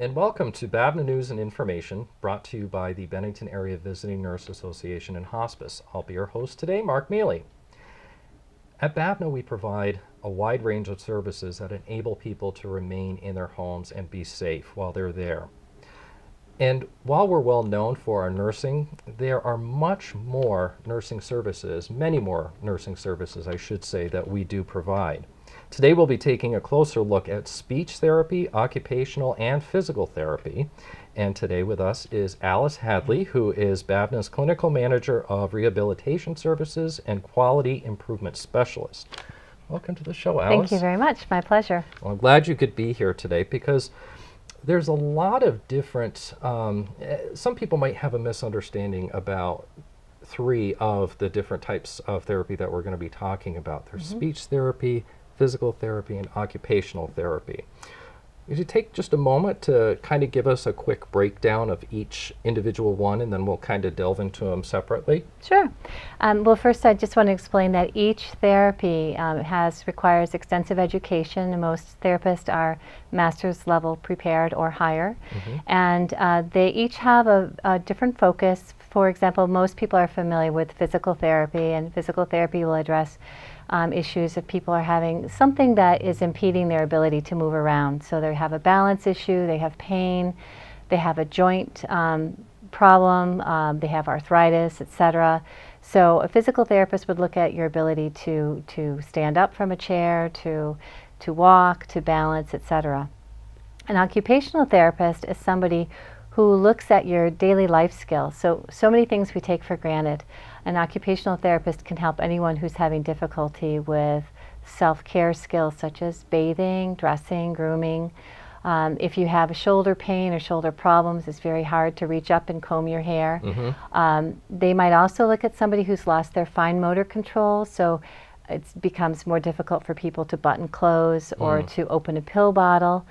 and welcome to BAVNAH News and Information, brought to you by the Bennington Area Visiting Nurse Association and Hospice. I'll be your host today, Marc Miele. At BAVNAH, we provide a wide range of services that enable people to remain in their homes and be safe while they're there. And while we're well known for our nursing, there are much more nursing services, many more nursing services, I should say, that we do provide. Today we'll be taking a closer look at speech therapy, occupational, and physical therapy. And today with us is Alice Hadley, who is BAVNAH's Clinical Manager of Rehabilitation Services and Quality Improvement Specialist. Welcome to the show, Alice. Thank you very much. My pleasure. Well, I'm glad you could be here today because there's a lot of different, some people might have a misunderstanding about three of the different types of therapy that we're going to be talking about. There's speech therapy, physical therapy, and occupational therapy. Would you take just a moment to kind of give us a quick breakdown of each individual one, and then we'll kind of delve into them separately? Sure. Well, first I just want to explain that each therapy requires extensive education, and most therapists are master's level prepared or higher. And they each have a different focus. For example, most people are familiar with physical therapy, and physical therapy will address issues if people are having something that is impeding their ability to move around. So they have a balance issue, they have pain, they have a joint problem, they have arthritis, etc. So a physical therapist would look at your ability to stand up from a chair, to walk, to balance, etc. An occupational therapist is somebody who looks at your daily life skills. So many things we take for granted. An occupational therapist can help anyone who's having difficulty with self-care skills such as bathing, dressing, grooming. If you have a shoulder pain or shoulder problems, it's very hard to reach up and comb your hair. They might also look at somebody who's lost their fine motor control, so it becomes more difficult for people to button clothes or to open a pill bottle.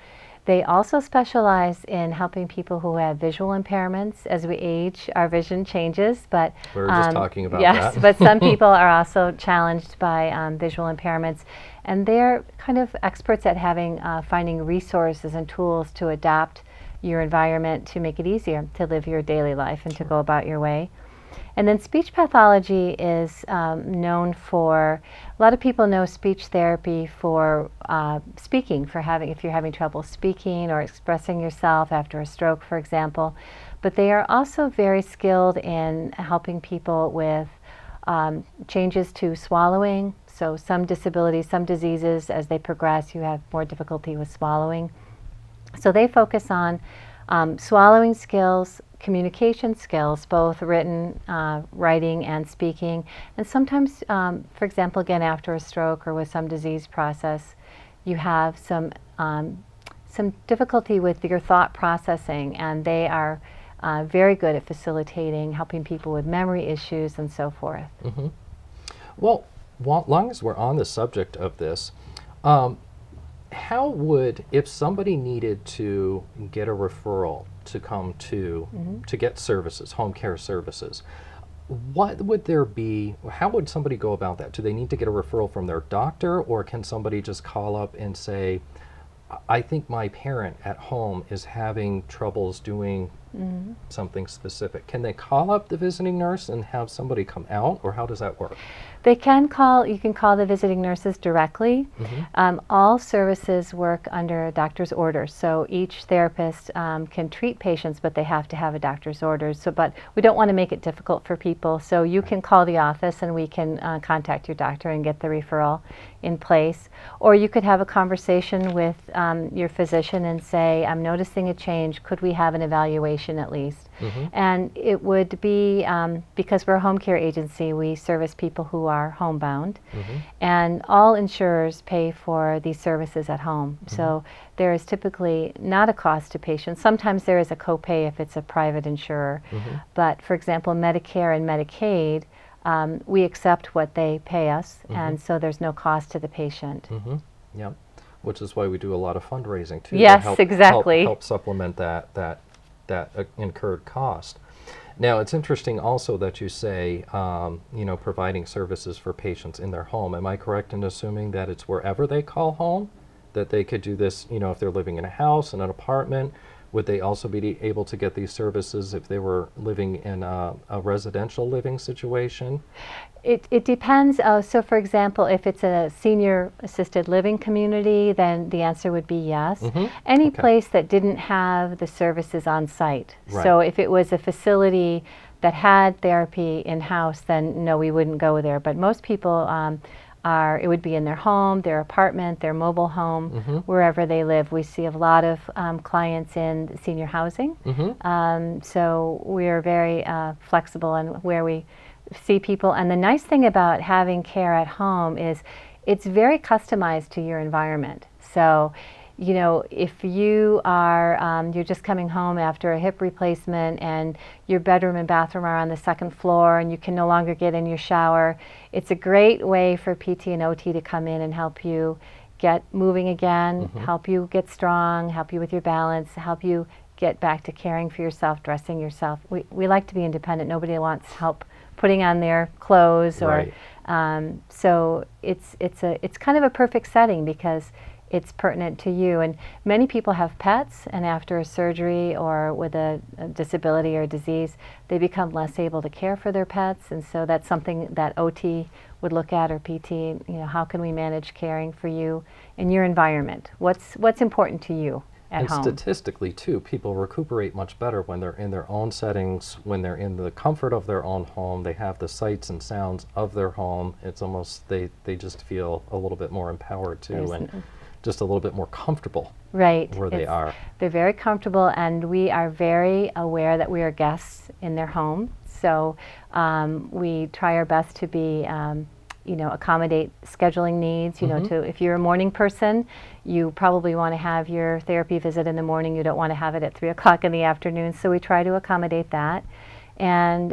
They also specialize in helping people who have visual impairments. As we age, our vision changes, but we were just talking about yes, that. but some people are also challenged by visual impairments, and they're kind of experts at finding resources and tools to adapt your environment to make it easier to live your daily life and to go about your way. And then speech pathology is known for, a lot of people know speech therapy for speaking, if you're having trouble speaking or expressing yourself after a stroke, for example. But they are also very skilled in helping people with changes to swallowing. So some disabilities, some diseases, as they progress, you have more difficulty with swallowing. So they focus on swallowing skills, communication skills, both written, writing, and speaking. And sometimes, for example, again, after a stroke or with some disease process, you have some difficulty with your thought processing, and they are very good at facilitating, helping people with memory issues and so forth. Well, long as we're on the subject of this, how would, if somebody needed to get a referral to come to get services, home care services, what would there be, how would somebody go about that? Do they need to get a referral from their doctor, or can somebody just call up and say, I think my parent at home is having troubles doing something specific? Can they call up the visiting nurse and have somebody come out, or how does that work? They can call, you can call the visiting nurses directly. All services work under a doctor's orders, so each therapist can treat patients, but they have to have a doctor's orders. But we don't want to make it difficult for people, so you can call the office and we can contact your doctor and get the referral in place. Or you could have a conversation with your physician and say, I'm noticing a change, could we have an evaluation at least? And it would be, because we're a home care agency, we service people who are homebound, and all insurers pay for these services at home. So there is typically not a cost to patients. Sometimes there is a copay if it's a private insurer, but for example, Medicare and Medicaid, we accept what they pay us, and so there's no cost to the patient. Yeah, which is why we do a lot of fundraising too. Yes, to help, exactly. help supplement that incurred cost. Now, it's interesting also that you say, providing services for patients in their home. Am I correct in assuming that it's wherever they call home, that they could do this, if they're living in a house, in an apartment, Would they also be able to get these services if they were living in a residential living situation? It depends. So, for example, if it's a senior assisted living community, then the answer would be yes. Any Okay. place that didn't have the services on site. Right. So, if it was a facility that had therapy in-house, then no, we wouldn't go there. But most people it would be in their home, their apartment, their mobile home, wherever they live. We see a lot of clients in senior housing. So we're very flexible in where we see people. And the nice thing about having care at home is it's very customized to your environment. So, you know, if you are, you're just coming home after a hip replacement and your bedroom and bathroom are on the second floor and you can no longer get in your shower, it's a great way for PT and OT to come in and help you get moving again, help you get strong, help you with your balance, help you get back to caring for yourself, dressing yourself. We like to be independent. Nobody wants help putting on their clothes, or Right. so it's kind of a perfect setting because it's pertinent to you. And many people have pets, and after a surgery or with a disability or disease, they become less able to care for their pets, and so that's something that OT would look at, or PT. You know, how can we manage caring for you in your environment? What's important to you at And home? statistically, too, people recuperate much better when they're in their own settings, when they're in the comfort of their own home. They have the sights and sounds of their home. It's almost, they just feel a little bit more empowered, too, There's and just a little bit more comfortable Right. where they are. They're very comfortable, and we are very aware that we are guests in their home. So we try our best to be, you know, accommodate scheduling needs. You know, to if you're a morning person, you probably want to have your therapy visit in the morning. You don't want to have it at 3 o'clock in the afternoon. So we try to accommodate that. And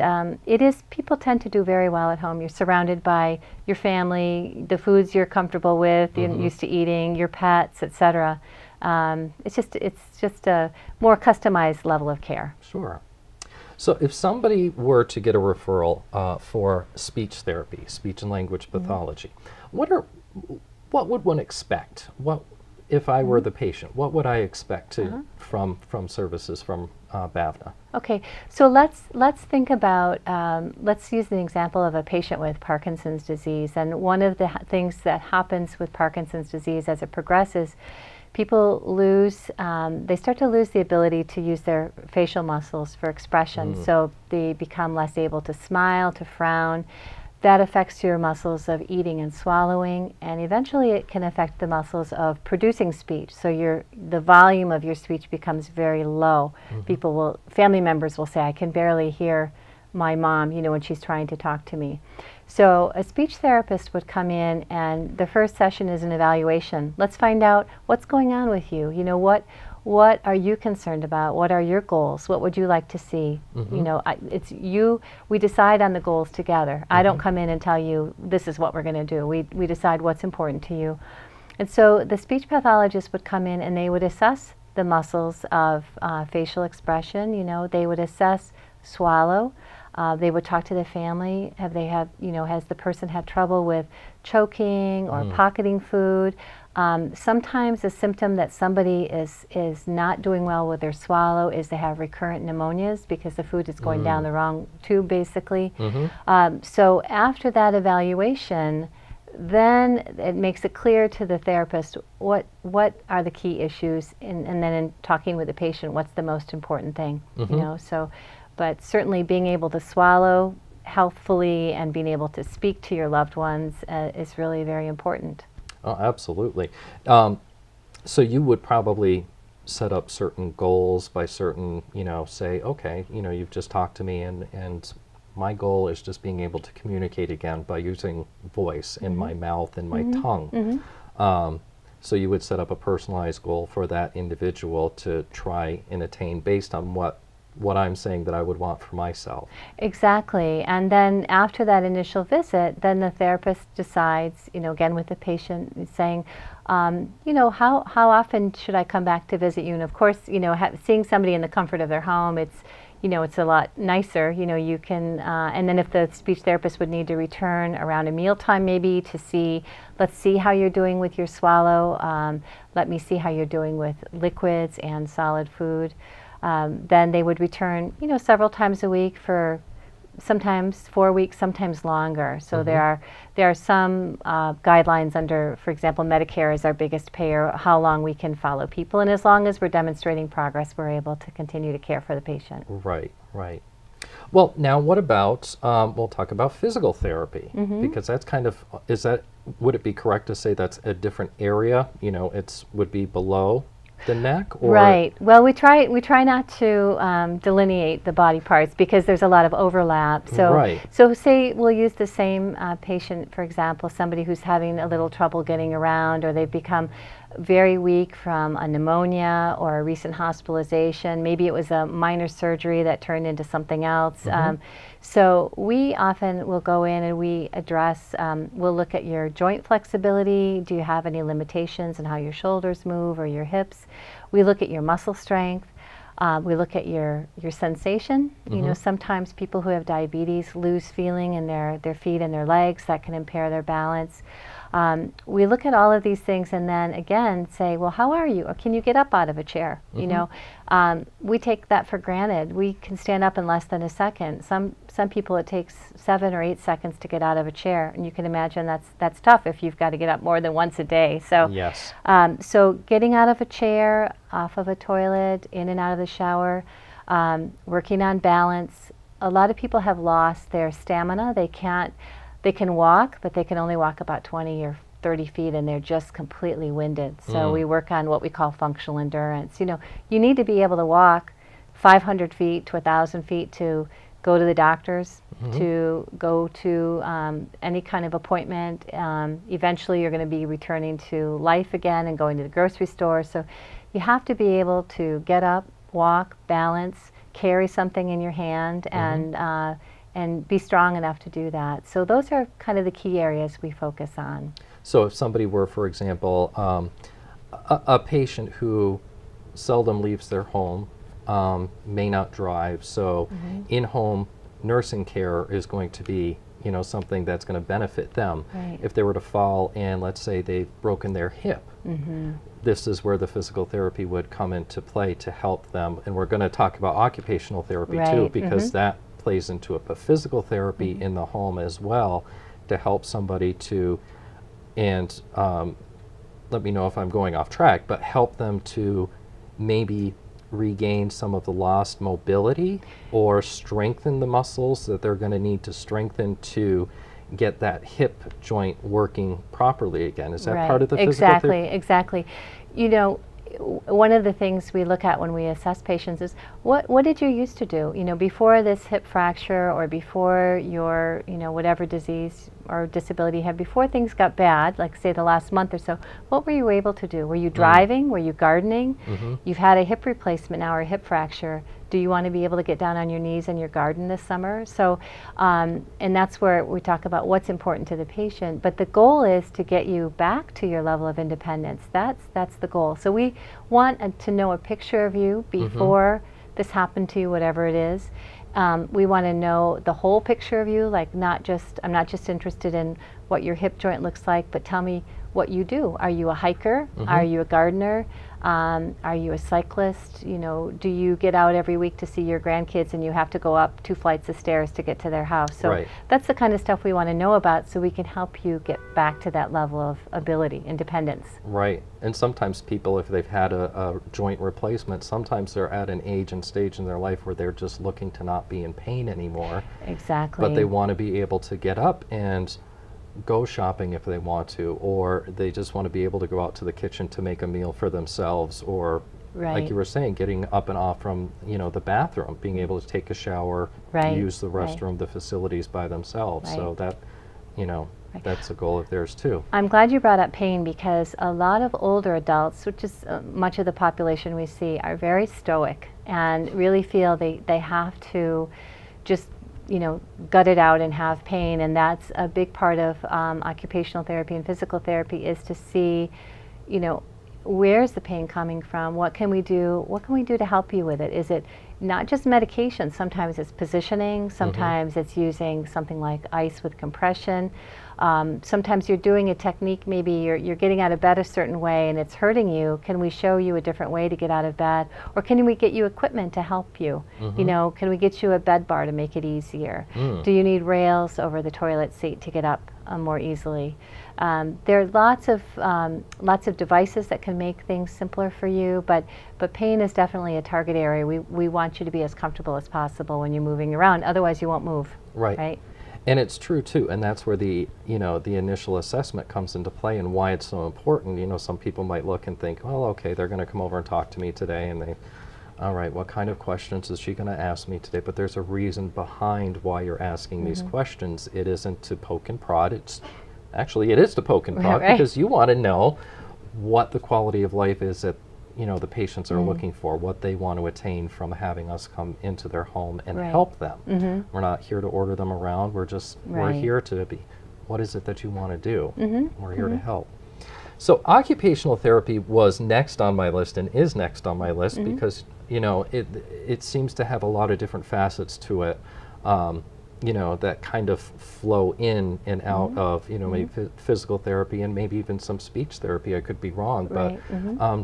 people tend to do very well at home. You're surrounded by your family, the foods you're comfortable with, you're used to eating, your pets, etc. It's just a more customized level of care. Sure. So if somebody were to get a referral for speech therapy, speech and language pathology, what would one expect? What if I were the patient? What would I expect from services from BAVNAH? Okay, so let's think about, let's use the example of a patient with Parkinson's disease. And one of the things that happens with Parkinson's disease as it progresses, people they start to lose the ability to use their facial muscles for expression. So they become less able to smile, to frown. That affects your muscles of eating and swallowing, and eventually it can affect the muscles of producing speech. So the volume of your speech becomes very low. Family members will say, I can barely hear my mom, you know, when she's trying to talk to me. So a speech therapist would come in, and the first session is an evaluation. Let's find out what's going on with you. You know, what are you concerned about? What are your goals? What would you like to see? You know, we decide on the goals together. I don't come in and tell you this is what we're going to do. We decide what's important to you. And so the speech pathologist would come in and they would assess the muscles of facial expression. You know, they would assess swallow. They would talk to the family. Has the person had trouble with choking or pocketing food? Sometimes a symptom that somebody is not doing well with their swallow is they have recurrent pneumonias because the food is going down the wrong tube, basically. So after that evaluation, then it makes it clear to the therapist what are the key issues, and then in talking with the patient, what's the most important thing. You know, so. But certainly being able to swallow healthfully and being able to speak to your loved ones is really very important. Oh, absolutely. So you would probably set up certain goals by certain, you know, say, okay, you know, you've just talked to me and my goal is just being able to communicate again by using voice in my mouth and my tongue. So you would set up a personalized goal for that individual to try and attain based on what I'm saying that I would want for myself. Exactly. And then after that initial visit, then the therapist decides, you know, again with the patient, saying, you know, how often should I come back to visit you? And of course, you know, seeing somebody in the comfort of their home, it's, it's a lot nicer. You can, and then if the speech therapist would need to return around a mealtime maybe to see, let's see how you're doing with your swallow, let me see how you're doing with liquids and solid food. Then they would return, several times a week for sometimes 4 weeks, sometimes longer. So there are some guidelines under, for example, Medicare is our biggest payer, how long we can follow people. And as long as we're demonstrating progress, we're able to continue to care for the patient. Right, right. Well, now what about, we'll talk about physical therapy, because that's kind of, would it be correct to say that's a different area? Would be below the neck? Or right. Well, we try not to delineate the body parts because there's a lot of overlap. So, right. So say we'll use the same patient, for example, somebody who's having a little trouble getting around, or they've become very weak from a pneumonia or a recent hospitalization. Maybe it was a minor surgery that turned into something else. So we often will go in and we address, we'll look at your joint flexibility. Do you have any limitations in how your shoulders move or your hips? We look at your muscle strength. We look at your sensation. Sometimes people who have diabetes lose feeling in their feet and their legs. That can impair their balance. We look at all of these things and then again say, well, how are you? Or can you get up out of a chair? We take that for granted. We can stand up in less than a second. Some people it takes 7 or 8 seconds to get out of a chair, and you can imagine that's tough if you've got to get up more than once a day. So yes. So getting out of a chair, off of a toilet, in and out of the shower, working on balance. A lot of people have lost their stamina. They can walk, but they can only walk about 20 or 30 feet and they're just completely winded. So we work on what we call functional endurance. You need to be able to walk 500 feet to 1,000 feet to go to the doctors, to go to any kind of appointment. Eventually you're going to be returning to life again and going to the grocery store. So you have to be able to get up, walk, balance, carry something in your hand, and be strong enough to do that. So those are kind of the key areas we focus on. So if somebody were, for example, a patient who seldom leaves their home, may not drive, so in-home nursing care is going to be, something that's going to benefit them. Right. If they were to fall and let's say they've broken their hip, this is where the physical therapy would come into play to help them. And we're going to talk about occupational therapy too, because that plays into it, but physical therapy in the home as well to help somebody to, and let me know if I'm going off track, but help them to maybe regain some of the lost mobility or strengthen the muscles that they're going to need to strengthen to get that hip joint working properly again. Is that part of the physical therapy? Exactly. One of the things we look at when we assess patients is what did you used to do? Before this hip fracture or before your, whatever disease or disability you had, before things got bad, like say the last month or so, what were you able to do? Were you driving? Were you gardening? You've had a hip replacement now or a hip fracture. Do you want to be able to get down on your knees in your garden this summer? So, and that's where we talk about what's important to the patient. But the goal is to get you back to your level of independence. That's the goal. So we want to know a picture of you before this happened to you, whatever it is. We want to know the whole picture of you, like I'm not just interested in what your hip joint looks like, but tell me what you do. Are you a hiker? Are you a gardener? Are you a cyclist? Do you get out every week to see your grandkids and you have to go up 2 flights of stairs to get to their house? So that's the kind of stuff we want to know about so we can help you get back to that level of ability, independence. Right. And sometimes people, if they've had a joint replacement, sometimes they're at an age and stage in their life where they're just looking to not be in pain anymore. Exactly. But they want to be able to get up and go shopping if they want to, or they just want to be able to go out to the kitchen to make a meal for themselves, or like you were saying, getting up and off from the bathroom, being able to take a shower, use the restroom, the facilities by themselves. So that that's a goal of theirs too. I'm glad you brought up pain because a lot of older adults, which is much of the population we see, are very stoic and really feel they have to just gut it out and have pain, and that's a big part of occupational therapy and physical therapy is to see, where's the pain coming from? What can we do? What can we do to help you with it? Is not just medication. Sometimes it's positioning, sometimes it's using something like ice with compression. Sometimes you're doing a technique, maybe you're getting out of bed a certain way and it's hurting you. Can we show you a different way to get out of bed? Or can we get you equipment to help you? You know, can we get you a bed bar to make it easier? Do you need rails over the toilet seat to get up more easily? There are lots of devices that can make things simpler for you, but pain is definitely a target area. We want you to be as comfortable as possible when you're moving around. Otherwise, you won't move. Right. And it's true too, and that's where the initial assessment comes into play and why it's so important. You know, some people might look and think, well, okay, they're going to come over and talk to me today, and all right, what kind of questions is she going to ask me today? But there's a reason behind why you're asking these questions. It isn't to poke and prod. It is to poke and prod because you want to know what the quality of life is that the patients are looking for, what they want to attain from having us come into their home and help them. We're not here to order them around. We're here to be, what is it that you want to do? We're here to help. So occupational therapy was next on my list and is next on my list because it seems to have a lot of different facets to it. That kind of flow in and out of, maybe physical therapy and maybe even some speech therapy. I could be wrong, but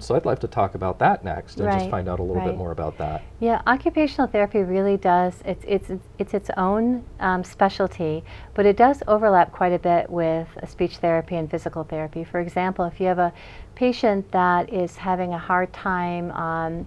so I'd like to talk about that next and just find out a little bit more about that. Yeah, occupational therapy really does, it's its own specialty, but it does overlap quite a bit with speech therapy and physical therapy. For example, if you have a patient that is having a hard time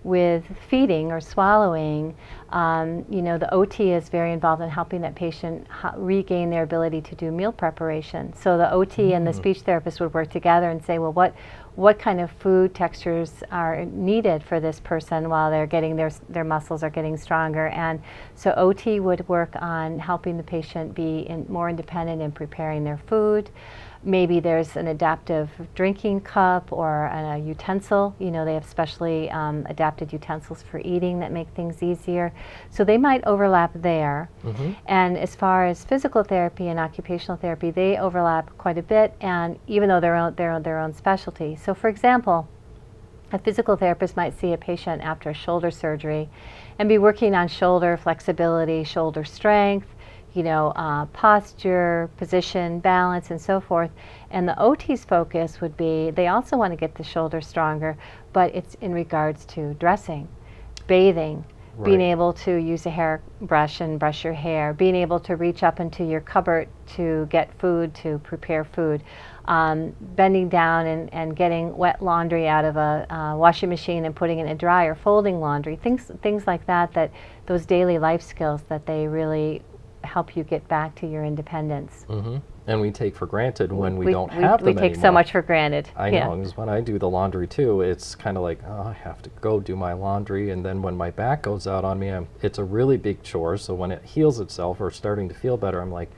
with feeding or swallowing, the OT is very involved in helping that patient regain their ability to do meal preparation. So the OT and the speech therapist would work together and say, well, what kind of food textures are needed for this person while they're getting their muscles are getting stronger. And so OT would work on helping the patient be more independent in preparing their food. Maybe there's an adaptive drinking cup or a utensil. They have specially adapted utensils for eating that make things easier. So they might overlap there. And as far as physical therapy and occupational therapy, they overlap quite a bit, and even though they're their own specialty. So for example, a physical therapist might see a patient after shoulder surgery and be working on shoulder flexibility, shoulder strength, posture, position, balance, and so forth. And the OT's focus would be, they also want to get the shoulder stronger, but it's in regards to dressing, bathing, being able to use a hairbrush and brush your hair, being able to reach up into your cupboard to get food, to prepare food, bending down and getting wet laundry out of a washing machine and putting it in a dryer, folding laundry, things like that, those daily life skills that they really help you get back to your independence. And we take for granted when we don't have them anymore. We take so much for granted. I know, because when I do the laundry too, it's kind of like, oh, I have to go do my laundry, and then when my back goes out on me, it's a really big chore, so when it heals itself or starting to feel better, I'm like,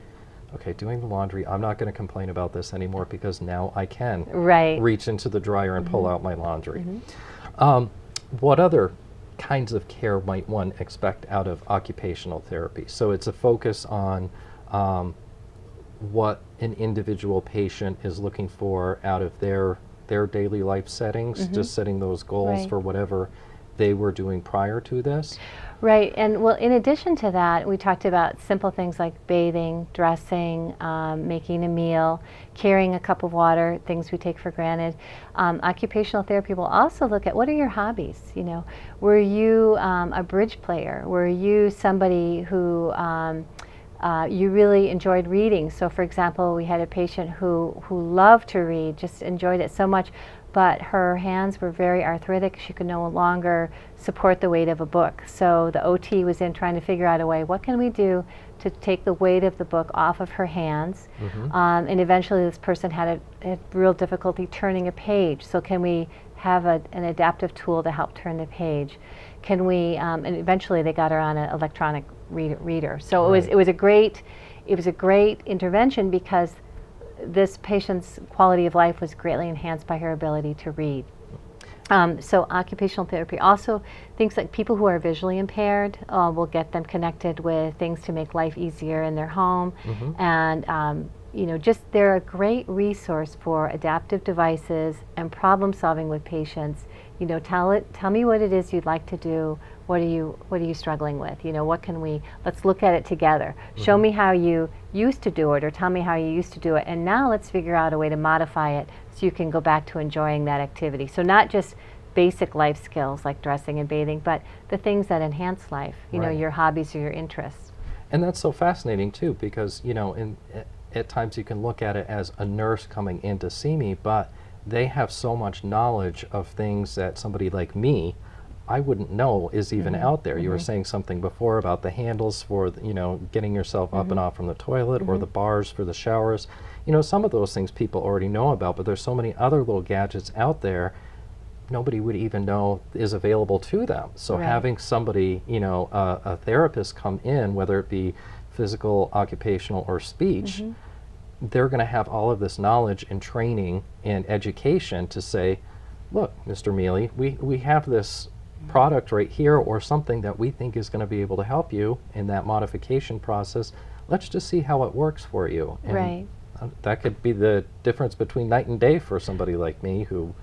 okay, doing the laundry, I'm not going to complain about this anymore because now I can reach into the dryer and pull out my laundry. What other kinds of care might one expect out of occupational therapy? So it's a focus on what an individual patient is looking for out of their daily life settings, just setting those goals for whatever they were doing prior to this. Right, and well, in addition to that, we talked about simple things like bathing, dressing, making a meal, carrying a cup of water, things we take for granted. Occupational therapy will also look at, what are your hobbies? Were you a bridge player? Were you somebody who you really enjoyed reading? So for example, we had a patient who loved to read, just enjoyed it so much, but her hands were very arthritic. She could no longer support the weight of a book. So the OT was in trying to figure out a way, what can we do to take the weight of the book off of her hands? And eventually this person had a real difficulty turning a page. So can we have an adaptive tool to help turn the page? Can we, and eventually they got her on an electronic reader. So it was a great intervention because this patient's quality of life was greatly enhanced by her ability to read. So occupational therapy, also things like people who are visually impaired, we'll get them connected with things to make life easier in their home. And just they're a great resource for adaptive devices and problem solving with patients. Tell me what it is you'd like to do. What are you struggling with? Let's look at it together. Show me how you used to do it, or tell me how you used to do it, and now let's figure out a way to modify it so you can go back to enjoying that activity. So not just basic life skills like dressing and bathing, but the things that enhance life, your hobbies or your interests. And that's so fascinating too, because at times you can look at it as a nurse coming in to see me, but they have so much knowledge of things that somebody like me, I wouldn't know is even out there. You were saying something before about the handles for, getting yourself up and off from the toilet, or the bars for the showers. Some of those things people already know about, but there's so many other little gadgets out there nobody would even know is available to them. So having somebody, a therapist come in, whether it be physical, occupational, or speech, they're going to have all of this knowledge and training and education to say, look, Mr. Miele, we have this product right here, or something that we think is going to be able to help you in that modification process. Let's just see how it works for you. And that could be the difference between night and day for somebody like me who...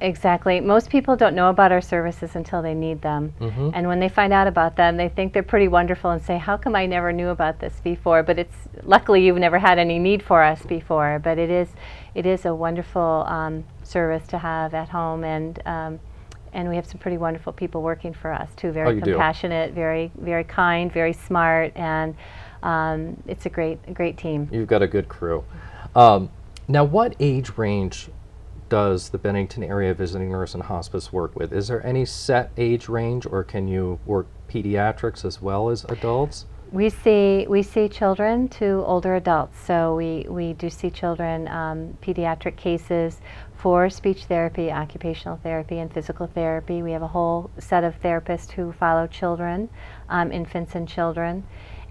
Exactly. Most people don't know about our services until they need them. And when they find out about them, they think they're pretty wonderful and say, how come I never knew about this before? But luckily you've never had any need for us before. But it is a wonderful service to have at home, and we have some pretty wonderful people working for us too. Very compassionate, very, very kind, very smart, and it's a great team. You've got a good crew. Now, what age range does the Bennington Area Visiting Nurse and Hospice work with? Is there any set age range, or can you work pediatrics as well as adults? We see children to older adults. So we do see children, pediatric cases for speech therapy, occupational therapy, and physical therapy. We have a whole set of therapists who follow children, infants and children.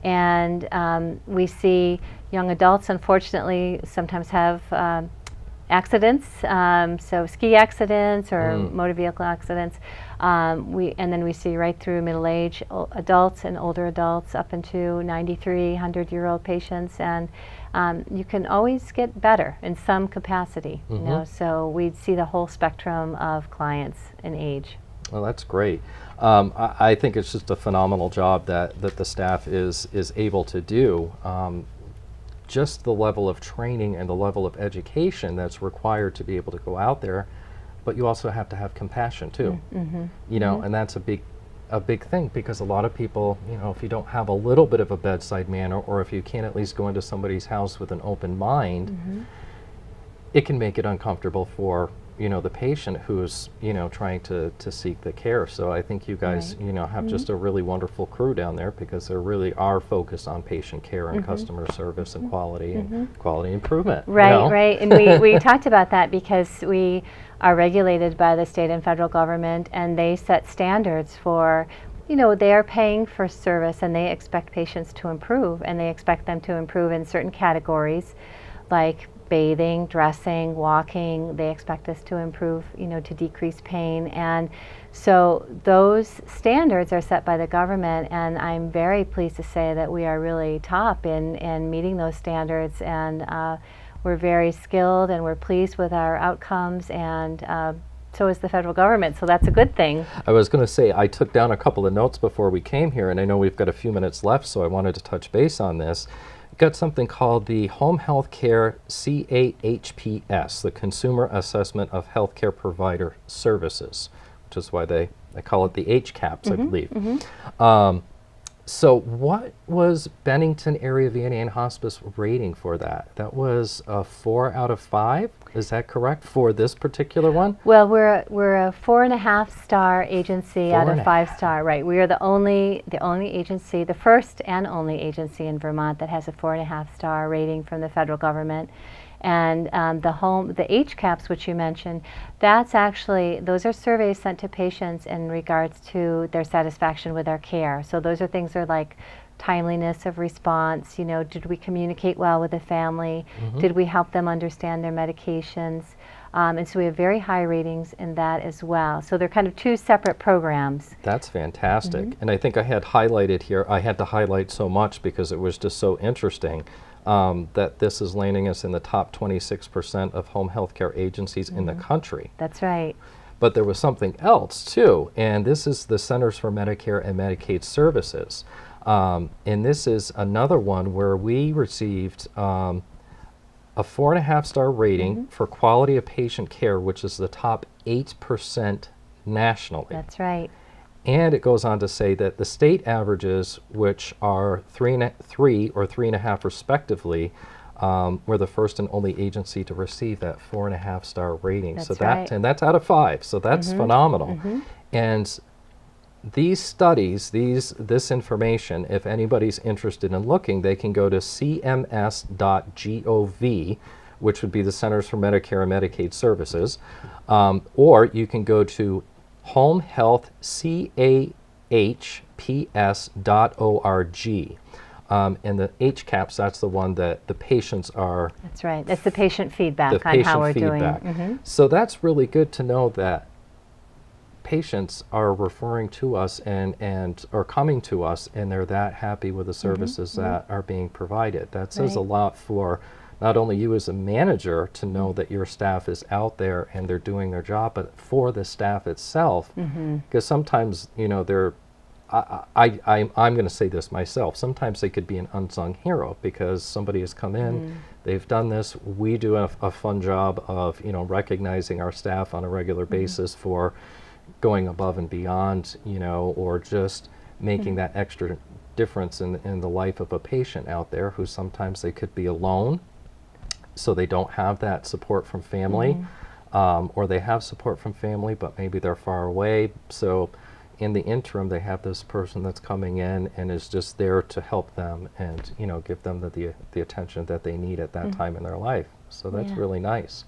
And we see young adults, unfortunately, sometimes have accidents, so ski accidents or motor vehicle accidents. And then we see right through middle-aged adults and older adults up into 93, 100-year-old patients. And you can always get better in some capacity, so we see the whole spectrum of clients and age. Well, that's great. I think it's just a phenomenal job that the staff is able to do. Just the level of training and the level of education that's required to be able to go out there, but you also have to have compassion too. And that's a big thing, because a lot of people, if you don't have a little bit of a bedside manner, or if you can't at least go into somebody's house with an open mind, it can make it uncomfortable for the patient who's trying to seek the care. So I think you guys have just a really wonderful crew down there, because they really are focused on patient care and customer service and quality and quality improvement. Right. And we talked about that because we are regulated by the state and federal government, and they set standards for, they are paying for service, and they expect patients to improve, and they expect them to improve in certain categories like bathing, dressing, walking. They expect us to improve, to decrease pain. And so those standards are set by the government, and I'm very pleased to say that we are really top in meeting those standards, and we're very skilled, and we're pleased with our outcomes, and so is the federal government, so that's a good thing. I was going to say, I took down a couple of notes before we came here, and I know we've got a few minutes left, so I wanted to touch base on this. Got something called the Home Health Care CAHPS, the Consumer Assessment of Healthcare Provider Services, which is why they call it the HCAHPS, I believe. So what was Bennington Area VNA and Hospice rating for that? That was a 4 out of 5, is that correct, for this particular one? Well, we're a 4.5-star agency out of 5-star, right. We are the only agency, the first and only agency in Vermont that has a 4.5-star rating from the federal government. And the HCAHPS, which you mentioned, that's actually, those are surveys sent to patients in regards to their satisfaction with our care. So those are things like timeliness of response, did we communicate well with the family? Did we help them understand their medications? And so we have very high ratings in that as well. So they're kind of two separate programs. That's fantastic. And I think I had highlighted here, I had to highlight so much because it was just so interesting that this is landing us in the top 26% of home health care agencies in the country. That's right. But there was something else too, and this is the Centers for Medicare and Medicaid Services. And this is another one where we received a 4.5-star rating for quality of patient care, which is the top 8% nationally. That's right. And it goes on to say that the state averages, which are 3 or 3.5 respectively, we're the first and only agency to receive that 4.5-star rating. That's so right. and that's out of 5. So that's phenomenal. And these studies, this information, if anybody's interested in looking, they can go to cms.gov, which would be the Centers for Medicare and Medicaid Services, or you can go to homehealthcahps.org. And the HCAHPS, that's the one that the patients are. That's right. That's the patient feedback on how we're doing. So that's really good to know that patients are referring to us and are coming to us, and they're that happy with the services that are being provided. That says a lot for not only you as a manager to know that your staff is out there and they're doing their job, but for the staff itself, because sometimes, you know, they're I'm going to say this myself. Sometimes they could be an unsung hero because somebody has come in, they've done this. We do a fun job of, you know, recognizing our staff on a regular basis for going above and beyond, you know, or just making that extra difference in the life of a patient out there who sometimes they could be alone, so they don't have that support from family, or they have support from family, but maybe they're far away. So in the interim, they have this person that's coming in and is just there to help them and, you know, give them the attention that they need at that time in their life. So that's really nice.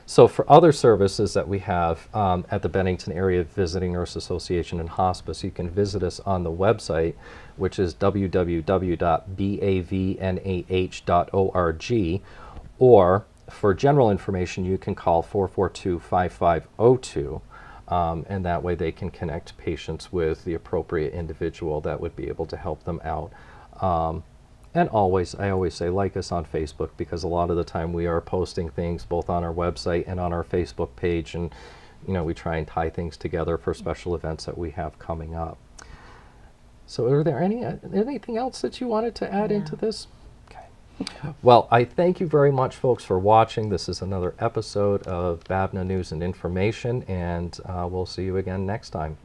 So for other services that we have at the Bennington Area Visiting Nurse Association and Hospice, you can visit us on the website, which is www.bavnah.org, or for general information, you can call 442-5502. And that way they can connect patients with the appropriate individual that would be able to help them out. And I always say, like us on Facebook, because a lot of the time we are posting things both on our website and on our Facebook page, and, you know, we try and tie things together for special events that we have coming up. So are there anything else that you wanted to add into this? Okay. Well, I thank you very much, folks, for watching. This is another episode of BAVNAH News and Information, and we'll see you again next time.